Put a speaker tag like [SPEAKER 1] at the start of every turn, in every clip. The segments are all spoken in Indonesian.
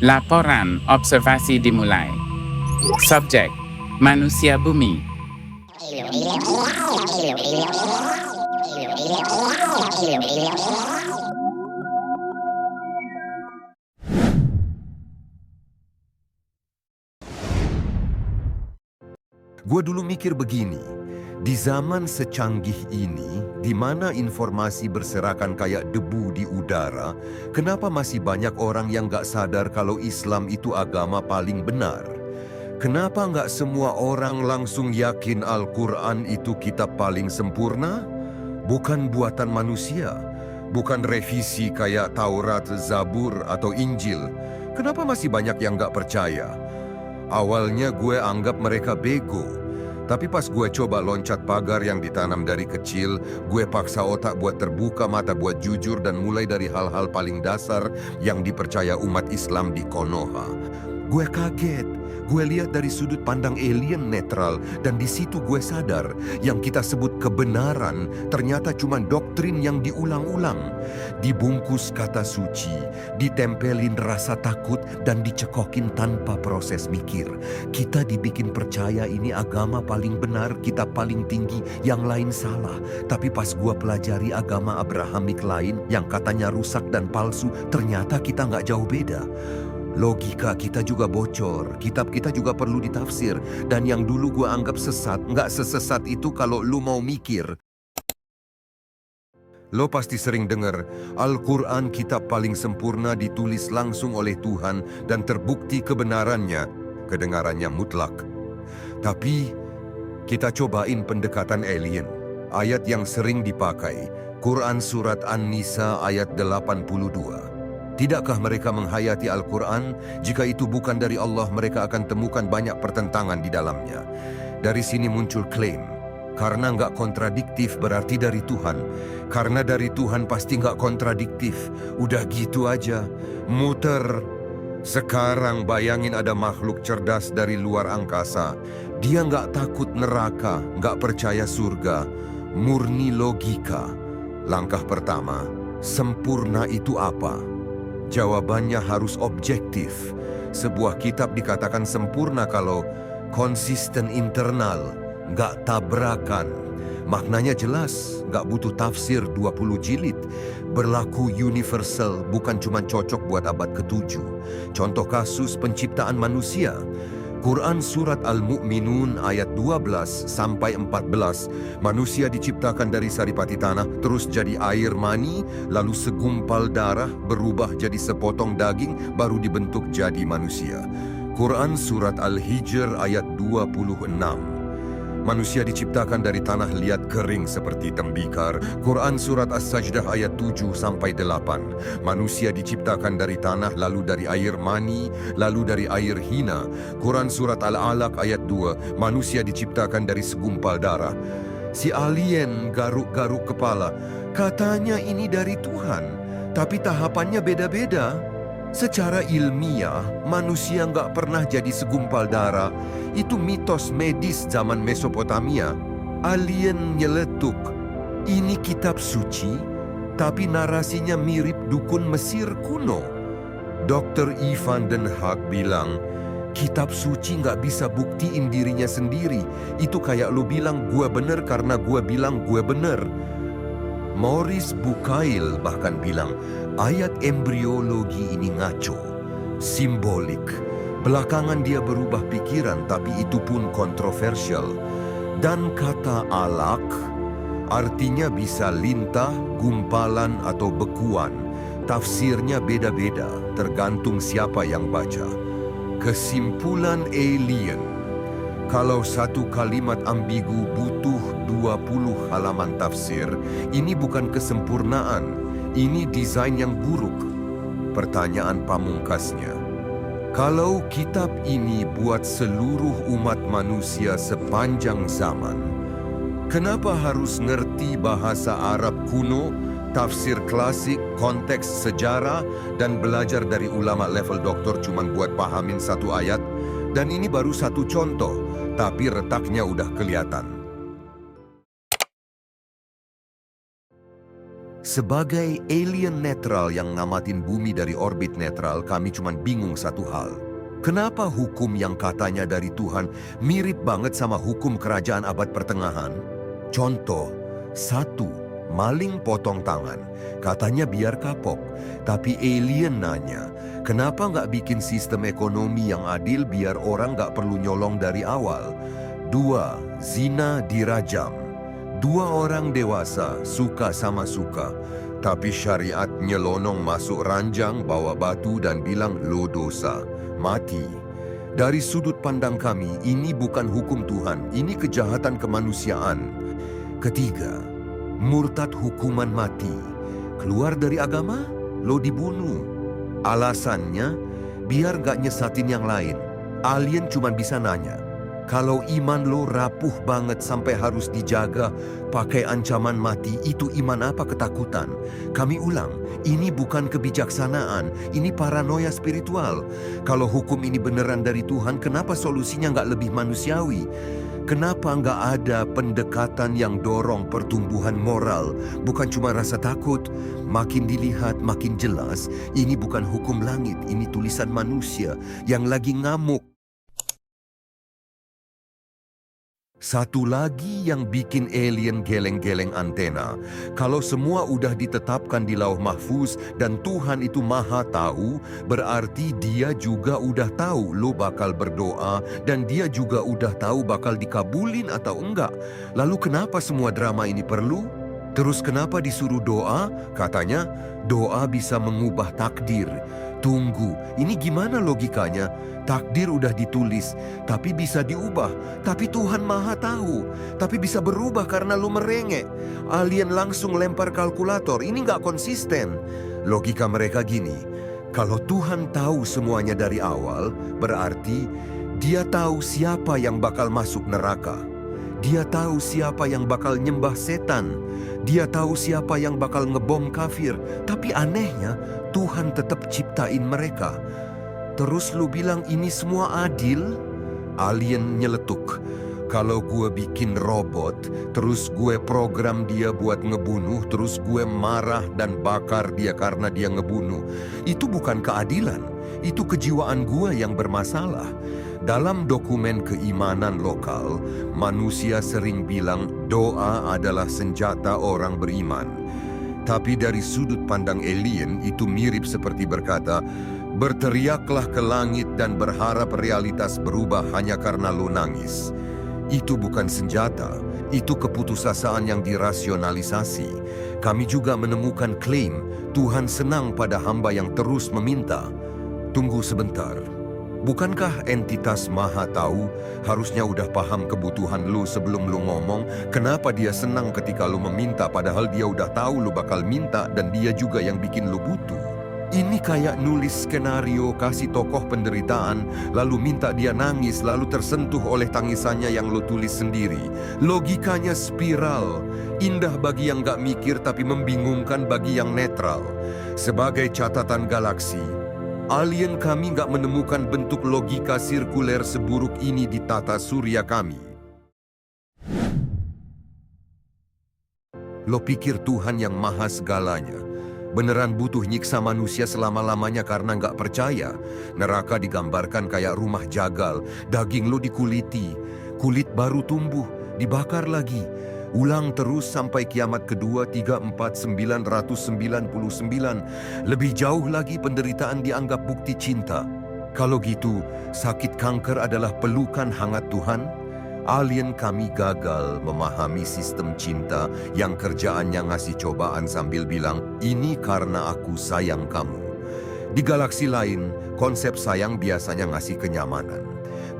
[SPEAKER 1] Laporan observasi dimulai. Subjek, manusia bumi.
[SPEAKER 2] Gue dulu mikir begini, di zaman secanggih ini, di mana informasi berserakan kayak debu di udara, kenapa masih banyak orang yang gak sadar kalau Islam itu agama paling benar? Kenapa gak semua orang langsung yakin Al-Quran itu kitab paling sempurna? Bukan buatan manusia, bukan revisi kayak Taurat, Zabur, atau Injil. Kenapa masih banyak yang gak percaya? Awalnya gue anggap mereka bego. Tapi pas gue coba loncat pagar yang ditanam dari kecil, gue paksa otak buat terbuka mata buat jujur dan mulai dari hal-hal paling dasar yang dipercaya umat Islam di Konoha. Gue kaget. Gue lihat dari sudut pandang alien netral dan di situ gue sadar yang kita sebut kebenaran ternyata cuma doktrin yang diulang-ulang. Dibungkus kata suci, ditempelin rasa takut dan dicekokin tanpa proses mikir. Kita dibikin percaya ini agama paling benar, kita paling tinggi, yang lain salah. Tapi pas gue pelajari agama Abrahamik lain yang katanya rusak dan palsu, ternyata kita nggak jauh beda. Logika kita juga bocor, kitab kita juga perlu ditafsir. Dan yang dulu gue anggap sesat, nggak sesesat itu kalau lu mau mikir. Lo pasti sering dengar, Al-Quran kitab paling sempurna ditulis langsung oleh Tuhan dan terbukti kebenarannya, kedengarannya mutlak. Tapi kita cobain pendekatan alien. Ayat yang sering dipakai, Quran Surat An-Nisa ayat 82. Tidakkah mereka menghayati Al-Quran? Jika itu bukan dari Allah, mereka akan temukan banyak pertentangan di dalamnya. Dari sini muncul klaim, karena nggak kontradiktif berarti dari Tuhan. Karena dari Tuhan pasti nggak kontradiktif. Udah gitu aja, muter. Sekarang bayangin ada makhluk cerdas dari luar angkasa. Dia nggak takut neraka, nggak percaya surga. Murni logika. Langkah pertama, sempurna itu apa? Jawabannya harus objektif. Sebuah kitab dikatakan sempurna kalau konsisten internal, nggak tabrakan. Maknanya jelas, nggak butuh tafsir 20 jilid. Berlaku universal, bukan cuma cocok buat abad ke-7. Contoh kasus penciptaan manusia. Quran Surat Al-Mu'minun ayat 12 sampai 14. Manusia diciptakan dari saripati tanah, terus jadi air mani, lalu segumpal darah berubah jadi sepotong daging, baru dibentuk jadi manusia. Quran Surat Al-Hijr ayat 26. Manusia diciptakan dari tanah liat kering seperti tembikar. Quran Surat As-Sajdah ayat 7 sampai 8. Manusia diciptakan dari tanah, lalu dari air mani, lalu dari air hina. Quran Surat Al-Alaq ayat 2. Manusia diciptakan dari segumpal darah. Si alien garuk-garuk kepala. Katanya ini dari Tuhan, tapi tahapannya beda-beda. Secara ilmiah, manusia nggak pernah jadi segumpal darah. Itu mitos medis zaman Mesopotamia. Alien nyeletuk. Ini kitab suci, tapi narasinya mirip dukun Mesir kuno. Dr. Ivan Den Haag bilang, kitab suci nggak bisa buktiin dirinya sendiri. Itu kayak lo bilang gue bener karena gue bilang gue bener. Maurice Bucaille bahkan bilang, ayat embriologi ini ngaco, simbolik. Belakangan dia berubah pikiran, tapi itu pun kontroversial. Dan kata alak, artinya bisa lintah, gumpalan, atau bekuan. Tafsirnya beda-beda, tergantung siapa yang baca. Kesimpulan alien, kalau satu kalimat ambigu butuh 20 halaman tafsir, ini bukan kesempurnaan, ini desain yang buruk. Pertanyaan pamungkasnya, kalau kitab ini buat seluruh umat manusia sepanjang zaman, kenapa harus ngerti bahasa Arab kuno, tafsir klasik, konteks sejarah, dan belajar dari ulama level doktor cuma buat pahamin satu ayat? Dan ini baru satu contoh, tapi retaknya udah kelihatan. Sebagai alien netral yang ngamatin bumi dari orbit netral, kami cuma bingung satu hal. Kenapa hukum yang katanya dari Tuhan mirip banget sama hukum kerajaan abad pertengahan? Contoh, 1. Maling potong tangan, katanya biar kapok. Tapi alien nanya, kenapa nggak bikin sistem ekonomi yang adil biar orang nggak perlu nyolong dari awal? 2. Zina dirajam. 2 orang dewasa suka sama suka, tapi syariat nyelonong masuk ranjang, bawa batu dan bilang lo dosa, mati. Dari sudut pandang kami, ini bukan hukum Tuhan, ini kejahatan kemanusiaan. 3. Murtad hukuman mati. Keluar dari agama, lo dibunuh. Alasannya, biar gak nyesatin yang lain. Alien cuma bisa nanya, kalau iman lo rapuh banget sampai harus dijaga pakai ancaman mati, itu iman apa ketakutan? Kami ulang, ini bukan kebijaksanaan, ini paranoia spiritual. Kalau hukum ini beneran dari Tuhan, kenapa solusinya gak lebih manusiawi? Kenapa nggak ada pendekatan yang dorong pertumbuhan moral, bukan cuma rasa takut? Makin dilihat, makin jelas, ini bukan hukum langit, ini tulisan manusia yang lagi ngamuk. Satu lagi yang bikin alien geleng-geleng antena, kalau semua udah ditetapkan di lauh mahfuz dan Tuhan itu maha tahu, berarti dia juga udah tahu lo bakal berdoa dan dia juga udah tahu bakal dikabulin atau enggak. Lalu kenapa semua drama ini perlu? Terus kenapa disuruh doa? Katanya doa bisa mengubah takdir. Tunggu, ini gimana logikanya? Takdir udah ditulis, tapi bisa diubah. Tapi Tuhan maha tahu, tapi bisa berubah karena lu merengek. Alien langsung lempar kalkulator, ini nggak konsisten. Logika mereka gini, kalau Tuhan tahu semuanya dari awal, berarti dia tahu siapa yang bakal masuk neraka. Dia tahu siapa yang bakal nyembah setan. Dia tahu siapa yang bakal ngebom kafir. Tapi anehnya, Tuhan tetap ciptain mereka. Terus lu bilang ini semua adil? Alien nyeletuk. Kalau gue bikin robot, terus gue program dia buat ngebunuh, terus gue marah dan bakar dia karena dia ngebunuh. Itu bukan keadilan. Itu kejiwaan gue yang bermasalah. Dalam dokumen keimanan lokal, manusia sering bilang doa adalah senjata orang beriman. Tapi dari sudut pandang alien, itu mirip seperti berkata, berteriaklah ke langit dan berharap realitas berubah hanya karena lo nangis. Itu bukan senjata, itu keputusasaan yang dirasionalisasi. Kami juga menemukan klaim, Tuhan senang pada hamba yang terus meminta. Tunggu sebentar. Bukankah entitas maha tahu harusnya udah paham kebutuhan lu sebelum lu ngomong? Kenapa dia senang ketika lu meminta padahal dia udah tahu lu bakal minta dan dia juga yang bikin lu butuh? Ini kayak nulis skenario kasih tokoh penderitaan, lalu minta dia nangis, lalu tersentuh oleh tangisannya yang lu tulis sendiri. Logikanya spiral, indah bagi yang gak mikir tapi membingungkan bagi yang netral. Sebagai catatan galaksi, alien kami gak menemukan bentuk logika sirkuler seburuk ini di tata surya kami. Lo pikir Tuhan yang maha segalanya beneran butuh nyiksa manusia selama-lamanya karena nggak percaya? Neraka digambarkan kayak rumah jagal, daging lo dikuliti, kulit baru tumbuh, dibakar lagi. Ulang terus sampai kiamat kedua 34999. Lebih jauh lagi penderitaan dianggap bukti cinta. Kalau gitu, sakit kanker adalah pelukan hangat Tuhan? Alien kami gagal memahami sistem cinta yang kerjaannya ngasih cobaan sambil bilang, ini karena aku sayang kamu. Di galaksi lain, konsep sayang biasanya ngasih kenyamanan.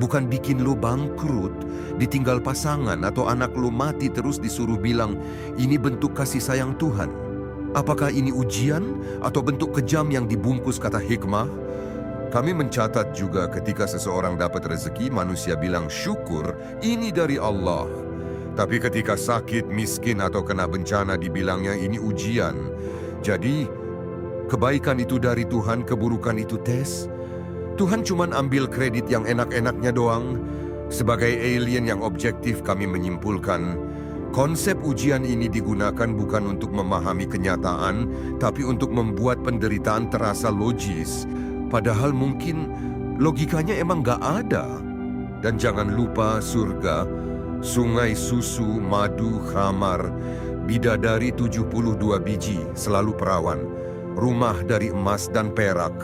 [SPEAKER 2] Bukan bikin lo bangkrut, ditinggal pasangan atau anak lo mati terus disuruh bilang, ini bentuk kasih sayang Tuhan. Apakah ini ujian atau bentuk kejam yang dibungkus kata hikmah? Kami mencatat juga ketika seseorang dapat rezeki, manusia bilang syukur, ini dari Allah. Tapi ketika sakit, miskin atau kena bencana dibilangnya ini ujian. Jadi, kebaikan itu dari Tuhan, keburukan itu tes. Tuhan cuma ambil kredit yang enak-enaknya doang. Sebagai alien yang objektif kami menyimpulkan, Konsep ujian ini digunakan bukan untuk memahami kenyataan, tapi untuk membuat penderitaan terasa logis. Padahal mungkin logikanya emang gak ada. Dan jangan lupa surga, sungai susu, madu, khamar, bidadari 72 biji, selalu perawan, rumah dari emas dan perak.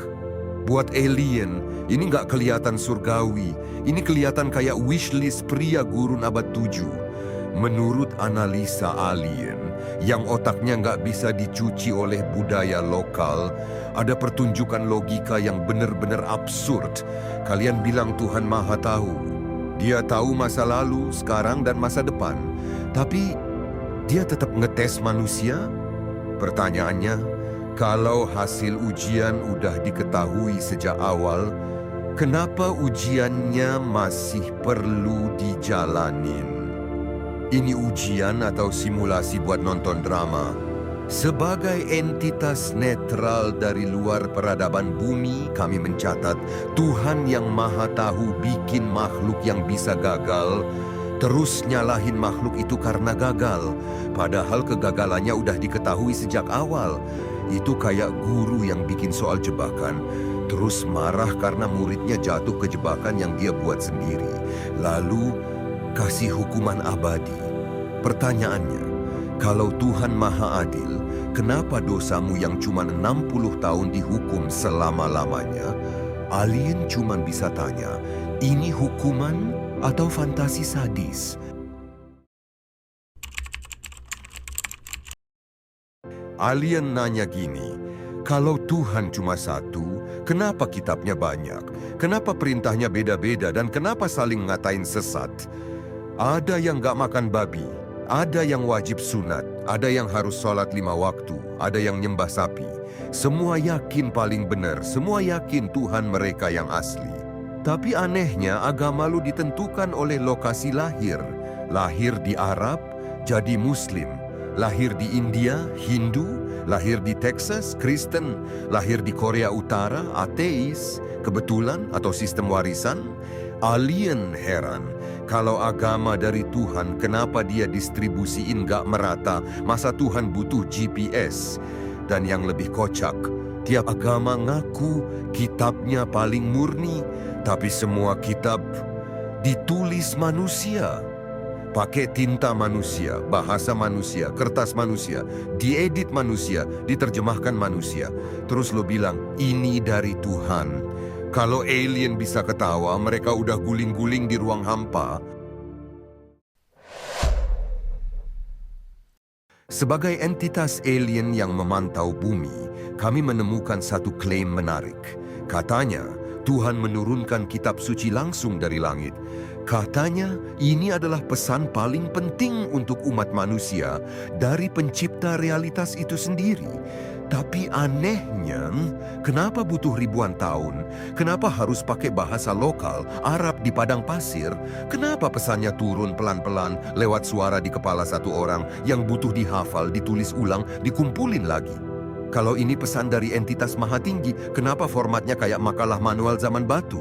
[SPEAKER 2] Buat alien, ini gak kelihatan surgawi, ini kelihatan kayak wishlist pria gurun abad 7. Menurut analisa alien, yang otaknya nggak bisa dicuci oleh budaya lokal, ada pertunjukan logika yang benar-benar absurd. Kalian bilang Tuhan Maha Tahu. Dia tahu masa lalu, sekarang, dan masa depan. Tapi, dia tetap ngetes manusia? Pertanyaannya, kalau hasil ujian udah diketahui sejak awal, kenapa ujiannya masih perlu dijalanin? Ini ujian atau simulasi buat nonton drama? Sebagai entitas netral dari luar peradaban bumi, kami mencatat Tuhan yang Maha Tahu bikin makhluk yang bisa gagal, terus nyalahin makhluk itu karena gagal. Padahal kegagalannya udah diketahui sejak awal. Itu kayak guru yang bikin soal jebakan, terus marah karena muridnya jatuh ke jebakan yang dia buat sendiri. Lalu kasih hukuman abadi. Pertanyaannya, kalau Tuhan Maha Adil, kenapa dosamu yang cuma 60 tahun dihukum selama-lamanya? Alien cuma bisa tanya, ini hukuman atau fantasi sadis? Alien nanya gini, kalau Tuhan cuma satu, kenapa kitabnya banyak? Kenapa perintahnya beda-beda dan kenapa saling ngatain sesat? Ada yang gak makan babi, ada yang wajib sunat, ada yang harus sholat 5 waktu, ada yang nyembah sapi. Semua yakin paling benar, semua yakin Tuhan mereka yang asli. Tapi anehnya agama lu ditentukan oleh lokasi lahir. Lahir di Arab, jadi Muslim. Lahir di India, Hindu. Lahir di Texas, Kristen. Lahir di Korea Utara, ateis. Kebetulan atau sistem warisan? Alien heran, kalau agama dari Tuhan, kenapa dia distribusiin gak merata? Masa Tuhan butuh GPS? Dan yang lebih kocak, tiap agama ngaku kitabnya paling murni, tapi semua kitab ditulis manusia. Pakai tinta manusia, bahasa manusia, kertas manusia, diedit manusia, diterjemahkan manusia. Terus lo bilang, ini dari Tuhan. Kalau alien bisa ketawa, mereka udah guling-guling di ruang hampa. Sebagai entitas alien yang memantau bumi, kami menemukan satu klaim menarik. Katanya, Tuhan menurunkan kitab suci langsung dari langit. Katanya, ini adalah pesan paling penting untuk umat manusia dari pencipta realitas itu sendiri. Tapi anehnya, kenapa butuh ribuan tahun? Kenapa harus pakai bahasa lokal, Arab di padang pasir? Kenapa pesannya turun pelan-pelan lewat suara di kepala satu orang yang butuh dihafal, ditulis ulang, dikumpulin lagi? Kalau ini pesan dari entitas maha tinggi, kenapa formatnya kayak makalah manual zaman batu?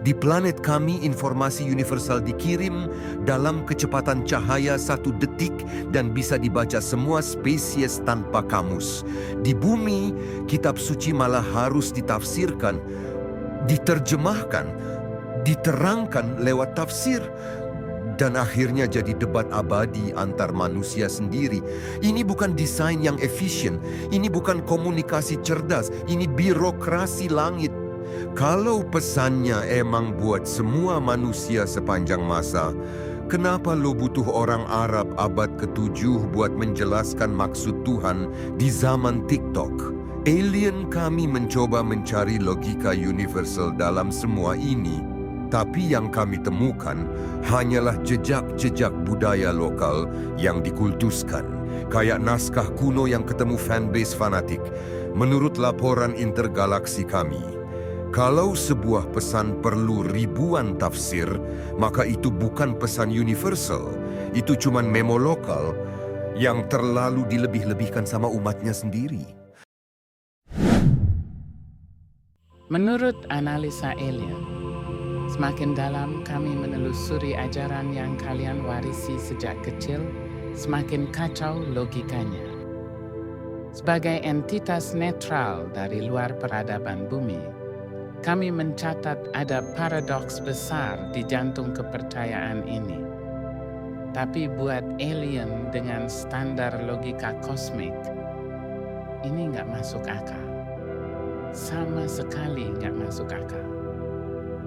[SPEAKER 2] Di planet kami, informasi universal dikirim dalam kecepatan cahaya 1 detik dan bisa dibaca semua spesies tanpa kamus. Di bumi, kitab suci malah harus ditafsirkan, diterjemahkan, diterangkan lewat tafsir. Dan akhirnya jadi debat abadi antar manusia sendiri. Ini bukan desain yang efisien, ini bukan komunikasi cerdas, ini birokrasi langit. Kalau pesannya emang buat semua manusia sepanjang masa, kenapa lo butuh orang Arab abad ke-7 buat menjelaskan maksud Tuhan di zaman TikTok? Alien kami mencoba mencari logika universal dalam semua ini, tapi yang kami temukan hanyalah jejak-jejak budaya lokal yang dikultuskan, kayak naskah kuno yang ketemu fanbase fanatik. Menurut laporan intergalaksi kami, kalau sebuah pesan perlu ribuan tafsir, maka itu bukan pesan universal. Itu cuman memo lokal yang terlalu dilebih-lebihkan sama umatnya sendiri.
[SPEAKER 1] Menurut analisa alien, semakin dalam kami menelusuri ajaran yang kalian warisi sejak kecil, semakin kacau logikanya. Sebagai entitas netral dari luar peradaban bumi, kami mencatat ada paradoks besar di jantung kepercayaan ini. Tapi buat alien dengan standar logika kosmik, ini nggak masuk akal. Sama sekali nggak masuk akal.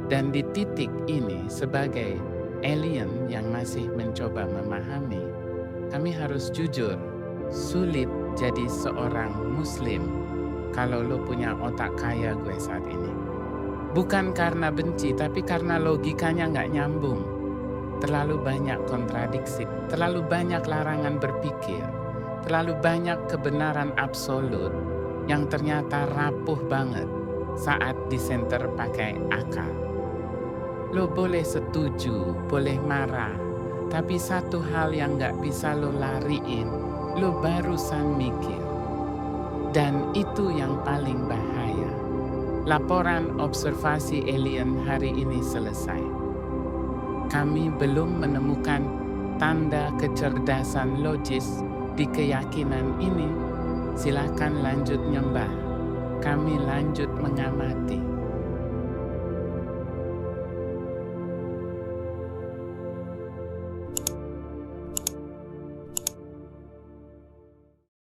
[SPEAKER 1] Dan di titik ini, sebagai alien yang masih mencoba memahami, kami harus jujur, sulit jadi seorang muslim kalau lo punya otak kaya gue saat ini. Bukan karena benci, tapi karena logikanya nggak nyambung. Terlalu banyak kontradiksi, terlalu banyak larangan berpikir, terlalu banyak kebenaran absolut yang ternyata rapuh banget saat disenter pakai akal. Lo boleh setuju, boleh marah, tapi satu hal yang nggak bisa lo lariin, lo barusan mikir. Dan itu yang paling bahaya. Laporan observasi alien hari ini selesai. Kami belum menemukan tanda kecerdasan logis di keyakinan ini. Silakan lanjut nyembah. Kami lanjut mengamati.